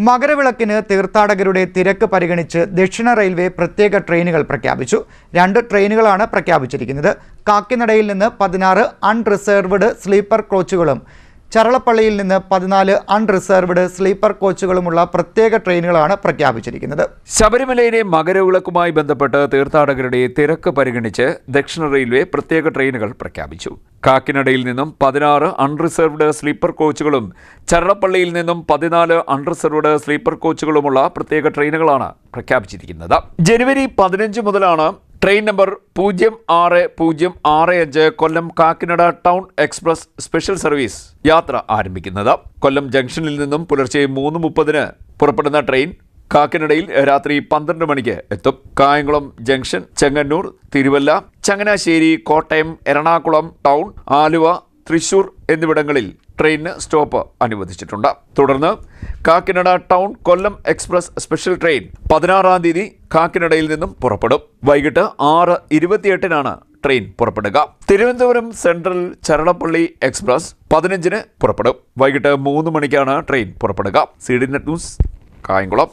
മകരവിളക്കിന് തീർത്ഥാടകരുടെ തിരക്ക് പരിഗണിച്ച് ദക്ഷിണ റെയിൽവേ പ്രത്യേക ട്രെയിനുകൾ പ്രഖ്യാപിച്ചു. 2 ട്രെയിനുകളാണ് പ്രഖ്യാപിച്ചിരിക്കുന്നത്. കാക്കിനടയിൽ നിന്ന് 16 അൺറിസർവ്ഡ് സ്ലീപ്പർ കോച്ചുകളും ചരളപ്പള്ളിയിൽ നിന്ന് 14 അൺറിസർവ്ഡ് സ്ലീപ്പർ കോച്ചുകളുമുള്ള പ്രത്യേക ട്രെയിനുകളാണ് പ്രഖ്യാപിച്ചിരിക്കുന്നത്. ശബരിമലയിലെ മകരവിളക്കുമായി ബന്ധപ്പെട്ട് തീർത്ഥാടകരുടെ തിരക്ക് പരിഗണിച്ച് ദക്ഷിണ റെയിൽവേ പ്രത്യേക ട്രെയിനുകൾ പ്രഖ്യാപിച്ചു. കാക്കിനടയിൽ നിന്നും 16 അൺറിസർവ്ഡ് സ്ലീപ്പർ കോച്ചുകളും ചരളപ്പള്ളിയിൽ നിന്നും 14 അൺറിസർവ്ഡ് സ്ലീപ്പർ കോച്ചുകളുമുള്ള പ്രത്യേക ട്രെയിനുകളാണ് പ്രഖ്യാപിച്ചിരിക്കുന്നത്. ജനുവരി 15 മുതലാണ് train number 0665 Kollam Kakinada town express special service യാത്ര ആരംഭിക്കുന്നത്. കൊല്ലം ജംഗ്ഷനിൽ നിന്നും പുലർച്ചെ 3:30 പുറപ്പെടുന്ന ട്രെയിൻ കാക്കിനടയിൽ രാത്രി 12 മണിക്ക് എത്തും. കായംകുളം ജംഗ്ഷൻ, ചെങ്ങന്നൂർ, തിരുവല്ല, ചങ്ങനാശ്ശേരി, കോട്ടയം, എറണാകുളം ടൗൺ, ആലുവ, തൃശൂർ എന്നിവിടങ്ങളിൽ ട്രെയിനിന് സ്റ്റോപ്പ് അനുവദിച്ചിട്ടുണ്ട്. തുടർന്ന് കാക്കിനട ടൗൺ കൊല്ലം എക്സ്പ്രസ് സ്പെഷ്യൽ ട്രെയിൻ 16-ാം തീയതി കാക്കിനടയിൽ നിന്നും പുറപ്പെടും. വൈകിട്ട് 6:28 ട്രെയിൻ പുറപ്പെടുക. തിരുവനന്തപുരം സെൻട്രൽ ചരളപ്പള്ളി എക്സ്പ്രസ് 15-ന് പുറപ്പെടും. വൈകിട്ട് 3 മണിക്കാണ് ട്രെയിൻ പുറപ്പെടുക. CDNet news, Kayamkulam.